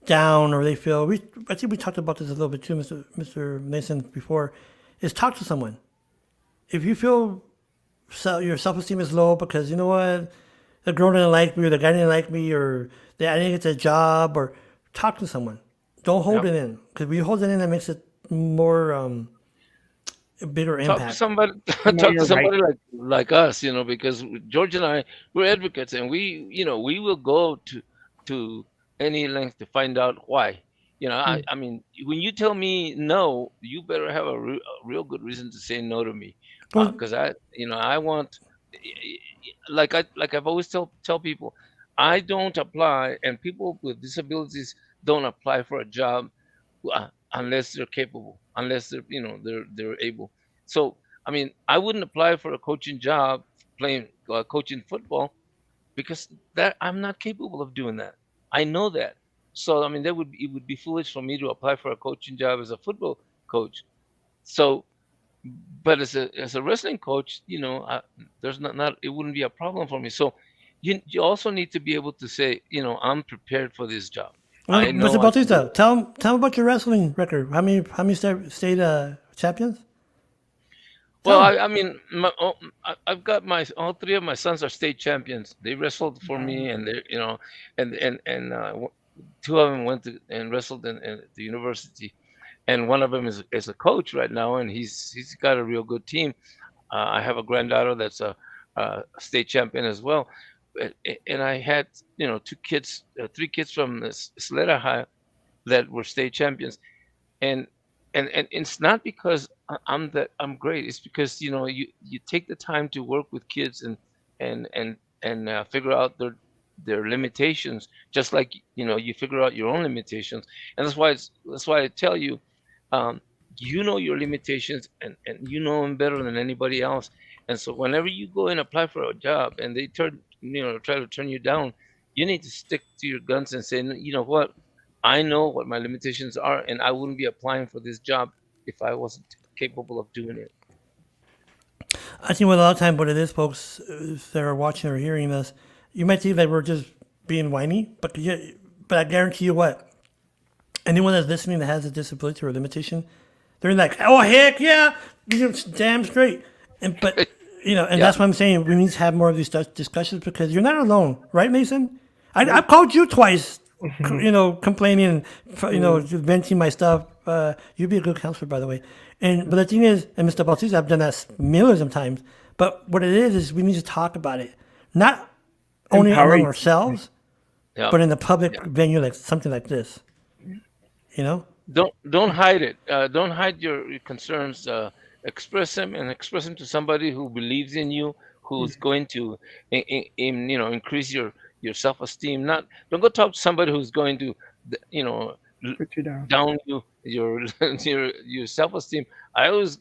down, or they feel I think we talked about this a little bit too, Mr. Mason, before, is talk to someone. If you feel your self esteem is low because you know what, the girl didn't like me or the guy didn't like me or that I didn't get the job or talk to someone. Don't hold Yep. it in because we hold it in that makes it more a bigger Talk to impact. somebody. You know Talk to you're right. somebody like us, because George and I, we're advocates, and we will go to any length to find out why. Yeah. I mean, when you tell me no, you better have a real good reason to say no to me, Well, because I want, like I've always tell people, I don't apply, and people with disabilities don't apply for a job unless they're capable, unless they're able. So I mean, I wouldn't apply for a coaching job playing coaching football because that I'm not capable of doing that. I know that. So I mean, it would be foolish for me to apply for a coaching job as a football coach. So, but as a wrestling coach, there's not it wouldn't be a problem for me. So you also need to be able to say, I'm prepared for this job. I Mr. know I can do Bautista, it. tell him about your wrestling record. How many state champions? Well, Tell him. I mean, I've got all three of my sons are state champions. They wrestled for me, and two of them went to and wrestled in the university, and one of them is a coach right now, and he's got a real good team. I have a granddaughter that's a state champion as well, and I had two kids, three kids from Sleda High that were state champions, and and it's not because I'm great. It's because you take the time to work with kids and figure out their limitations, just like you figure out your own limitations. And that's why I tell you, um, you know your limitations, and you know them better than anybody else. And so whenever you go and apply for a job and they try to turn you down, you need to stick to your guns and say, you know what, I know what my limitations are, and I wouldn't be applying for this job if I wasn't capable of doing it. I think with a lot of time what it is, folks, that are watching or hearing this, you might think that we're just being whiny, but I guarantee you what, anyone that's listening that has a disability or limitation, they're like, oh heck yeah, you're damn straight. And Yeah, that's why I'm saying we need to have more of these discussions because you're not alone, right, Mason? I've called you twice, complaining and just venting my stuff. You'd be a good counselor, by the way. But the thing is, and Mr. Bautista, I've done that millions of times. But what it is we need to talk about it, not only among Empowering. ourselves, yeah, but in the public yeah. venue like something like this. You know, Don't hide it. Don't hide your concerns. Express them to somebody who believes in you, who's going to increase your self esteem. Not Don't go talk to somebody who's going to you know Put you down. down your your self esteem. I always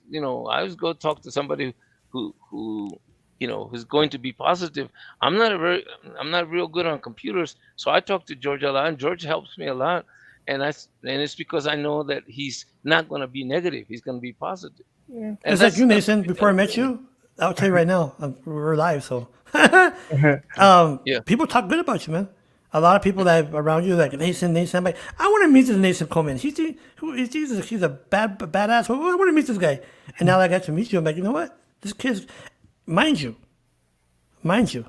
go talk to somebody who who's going to be positive. I'm not real good on computers, so I talk to George a lot, and George helps me a lot, and it's because I know that he's not going to be negative. He's going to be positive, Yeah. and it's like you, that's what Mason. you Before I tell met people. you, I'll tell you right now, we're live, so Yeah, people talk good about you, man. A lot of people that around you, like Nathan. I'm like, I want to meet this Nathan Coleman. He's a badass. Well, I want to meet this guy. And now that I got to meet you, I'm like, you know what? This kid's, mind you, mind you.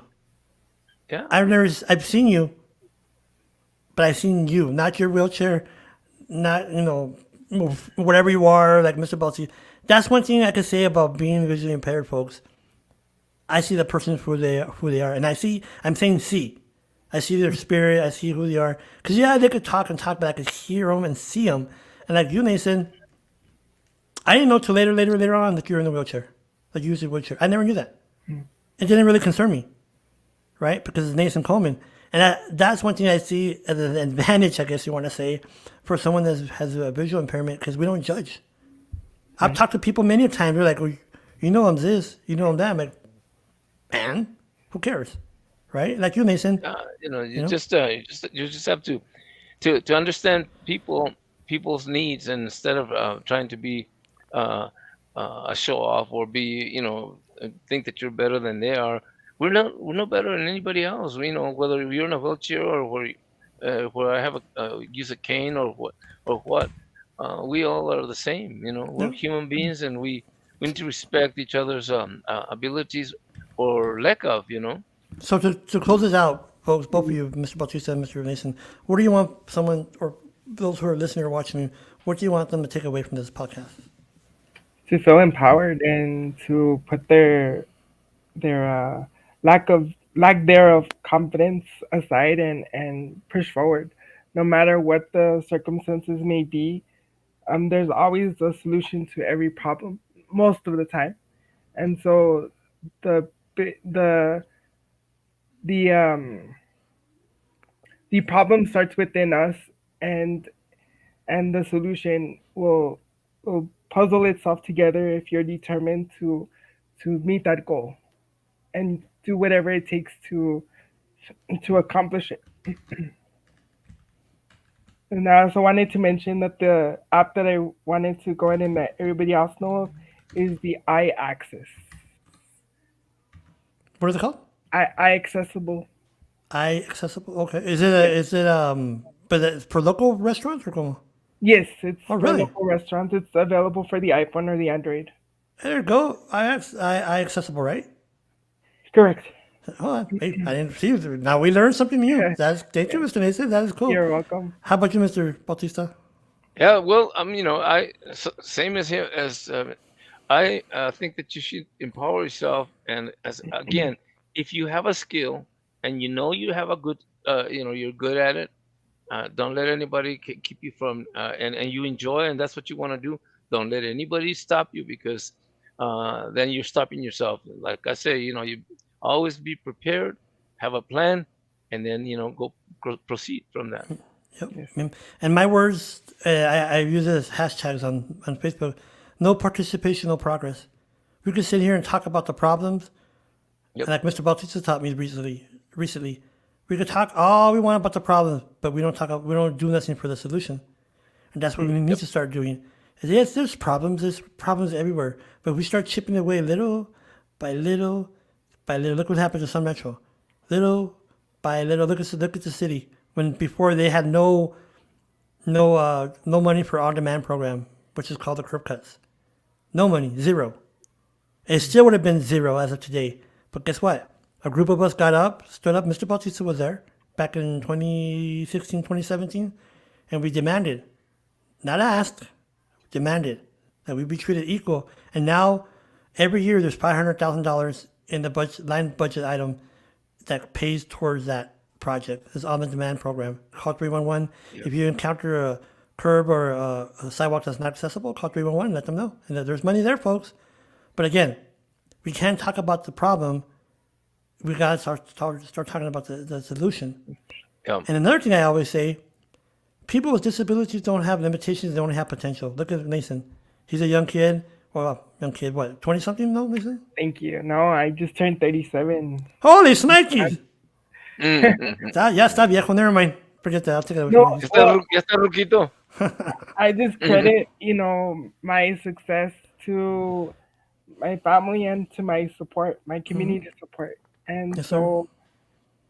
yeah. I've seen you, but I've seen you, not your wheelchair, not whatever you are, like Mr. Balti. That's one thing I could say about being visually impaired, folks. I see the person for who they are, and I'm saying see. I see their spirit. I see who they are. Because yeah, they could talk and talk, but I could hear them and see them. And like you, Nathan, I didn't know till later on that you're in the wheelchair, like you use the wheelchair. I never knew that. It didn't really concern me, right? Because it's Nathan Coleman, and that's one thing I see as an advantage, I guess you want to say, for someone that has a visual impairment, because we don't judge. I've talked to people many times. They're like, well, you know I'm this, you know I'm that. I'm like, man, who cares, right? Like you, Nathan. You You know, just have to understand people's needs, and instead of trying to be uh, a show off or be think that you're better than they are. We're no better than anybody else. Whether you're in a wheelchair or where I have use a cane or what. We all are the same. We're yeah. human beings, and we need to respect each other's abilities or lack of. So to close this out, folks, both of you, Mr. Bautista and Mr. Mason, what do you want someone or those who are listening or watching, what do you want them to take away from this podcast? To feel empowered and to put their lack thereof confidence aside and push forward, no matter what the circumstances may be. There's always a solution to every problem most of the time, and so the the the the problem starts within us, and the solution will puzzle itself together if you're determined to meet that goal and do whatever it takes to accomplish it. And I also wanted to mention that the app that I wanted to go ahead and let everybody else know of is the iAccess. What is it called? I accessible. I accessible. Okay. Yes. Is it but it's for local restaurants or como? Yes, it's Oh for really? local restaurants. It's available for the iPhone or the Android. There you go. I accessible, right? Correct. Oh, I didn't see it. Now we learned something new. That's thank you, Mr. Mason. That is cool. You're welcome. How about you, Mr. Bautista? Yeah, well, same as him as I think that you should empower yourself, and as again, if you have a skill and you know you have a good, you're good at it. Don't let anybody keep you from, and you enjoy, and that's what you want to do. Don't let anybody stop you because then you're stopping yourself. Like I say, you always be prepared, have a plan, and then go proceed from that. Yep. Yes. And my words, I use it as hashtags on Facebook. No participation, no progress. We could sit here and talk about the problems, and Yep. like Mr. Bautista taught me recently, we could talk all we want about the problems, but we don't do nothing for the solution. And that's what we need Yep. to start doing. Yes, there's problems everywhere, but we start chipping away little by little by little. Look what happened to Sun Metro, little by little. Look at the city when before they had no money for on demand program, which is called the curb cuts. No money, zero. It still would have been zero as of today. But guess what? A group of us got up, stood up. Mr. Bautista was there back in 2016, 2017, and we demanded, not asked, demanded that we be treated equal. And now, every year, there's $500,000 in the budget item that pays towards that project. It's on the demand program. Call 311. Yep. If you encounter a curb or a sidewalk that's not accessible, call 311. Let them know. And there's money there, folks. But again, we can't talk about the problem. We got to start talking about the solution. Yep. And another thing I always say, people with disabilities don't have limitations, they only have potential. Look at Nathan. He's a young kid. Well, young kid, what, 20 something, no, Nathan? Thank you. No, I just turned 37. Holy snikes! Mm-hmm. Ya está viejo, never mind. Forget that, I'll take it away from No, you. well, Ya está ruquito. I just credit, my success to my family and to my support, my community support. And Yes, sir. so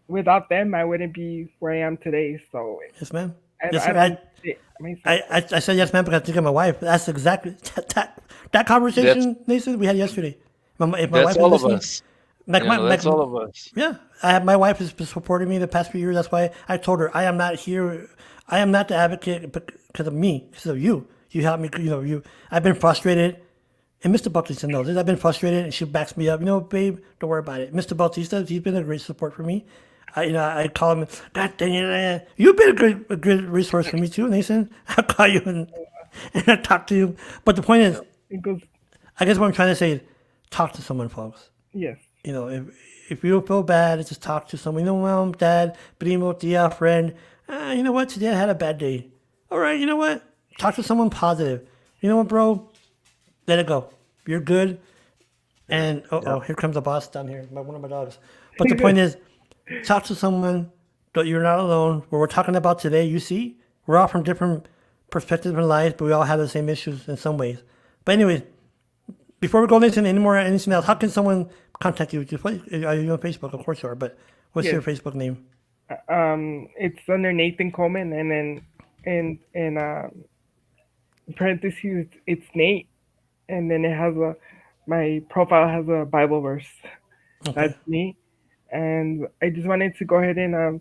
without them, I wouldn't be where I am today. So Yes, ma'am. I, Yes, I sir. don't see it myself. I said yes, ma'am, because I think of my wife. That's exactly that That's conversation, Nathan, we had yesterday. If my that's wife is all of listening, us. like That's all of us. yeah, my wife has been supporting me the past few years. That's why I told her I am not here. I am not the advocate because of me, because of you. You helped me. I've been frustrated, and Mr. Bautista knows this. I've been frustrated, and she backs me up. Babe, don't worry about it. Mr. Bautista, he's been a great support for me. I call him. God dang it, you've been a good resource for me too, Nathan. I call you and I talk to you. But the point is, It goes, I guess what I'm trying to say is, talk to someone, folks. yes. If you don't feel bad, just talk to someone. Mom, dad, primo, tia, friend. You know what? Today I had a bad day. All right, you know what? Talk to someone positive. You know what, bro? Let it go. You're good. And here comes the boss down here, one of my dogs. But the point is, talk to someone. You're not alone. What we're talking about today, you see, we're all from different perspectives in life, but we all have the same issues in some ways. But anyways, before we go into anything else, how can someone contact you? Are you on Facebook? Of course you are. But what's Yes. your Facebook name? It's under Nathan Coleman, and then in parentheses it's Nate, and then it has my profile has a Bible verse. Okay. That's me. And I just wanted to go ahead and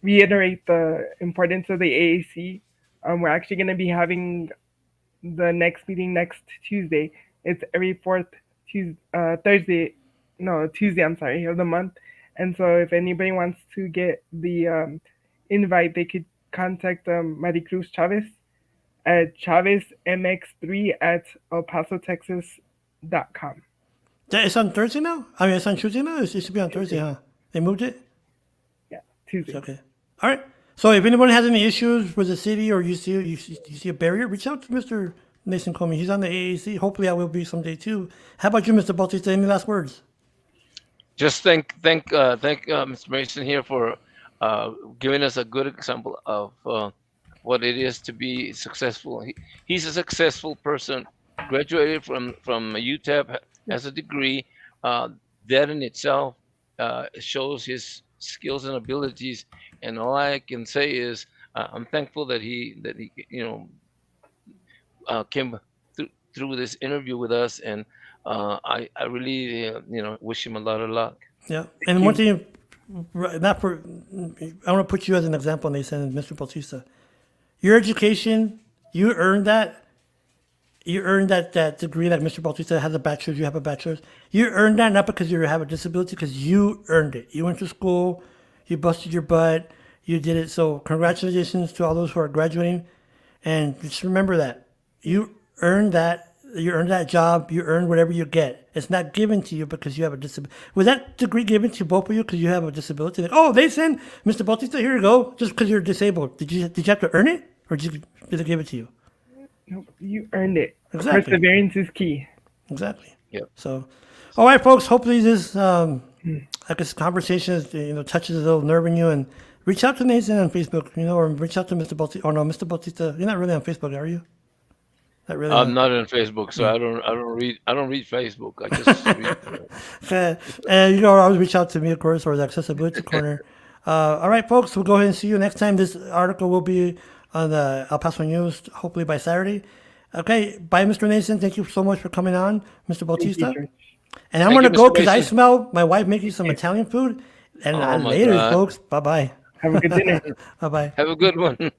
reiterate the importance of the AAC. We're actually going to be having the next meeting next Tuesday. It's every fourth Thursday, no, Tuesday, I'm sorry, of the month. And so if anybody wants to get the invite, they could contact Maricruz Chavez at ChavezMX3 at ElPasoTexas.com. Yeah, it's on Thursday now? I mean, it's on Tuesday now? It used to be on Thursday, huh? They moved it? Yeah, It's Tuesday. okay. All right. So if anyone has any issues with the city or you see a barrier, reach out to Mr. Nathan Coleman. He's on the AAC. Hopefully I will be someday too. How about you, Mr. Bautista? Any last words? Just thank Mr. Mason here for giving us a good example of what it is to be successful. He's a successful person, graduated from UTEP, has a degree. Uh, that in itself shows his skills and abilities. And all I can say is I'm thankful that he came through this interview with us, and I really wish him a lot of luck. Yeah. And one thing, not for, I want to put you as an example, Nathan and Mr. Bautista. Your education, you earned that. You earned that degree, like Mr. Bautista has a bachelor's, you have a bachelor's. You earned that not because you have a disability, because you earned it. You went to school, you busted your butt, you did it. So congratulations to all those who are graduating. And just remember that. You earned that. You earned that job. You earned whatever you get. It's not given to you because you have a disability. Was that degree given to both of you because you have a disability? Like, oh, they send Mr. Bautista, here you go, just because you're disabled. Did you have to earn it, or did they give it to you? Nope, you earned it. Exactly. Perseverance is key. Exactly. Yep. So, all right, folks. Hopefully, this conversation touches a little nerve in you, and reach out to Nathan on Facebook, or reach out to Mr. Bautista. Oh no, Mr. Bautista, you're not really on Facebook, are you? Not really. I'm not on Facebook, so I don't read Facebook. I just read. And you can always reach out to me, of course, or the Accessibility Corner. All right, folks. We'll go ahead and see you next time. This article will be on the El Paso News, hopefully by Saturday. Okay, bye, Mr. Nathan. Thank you so much for coming on, Mr. Bautista. George. And I'm Thank going to you, go Mr. because I Mason. smell my wife making some Italian food. And Oh my later, God. folks. Bye-bye. Have a good dinner. Bye-bye. Have a good one.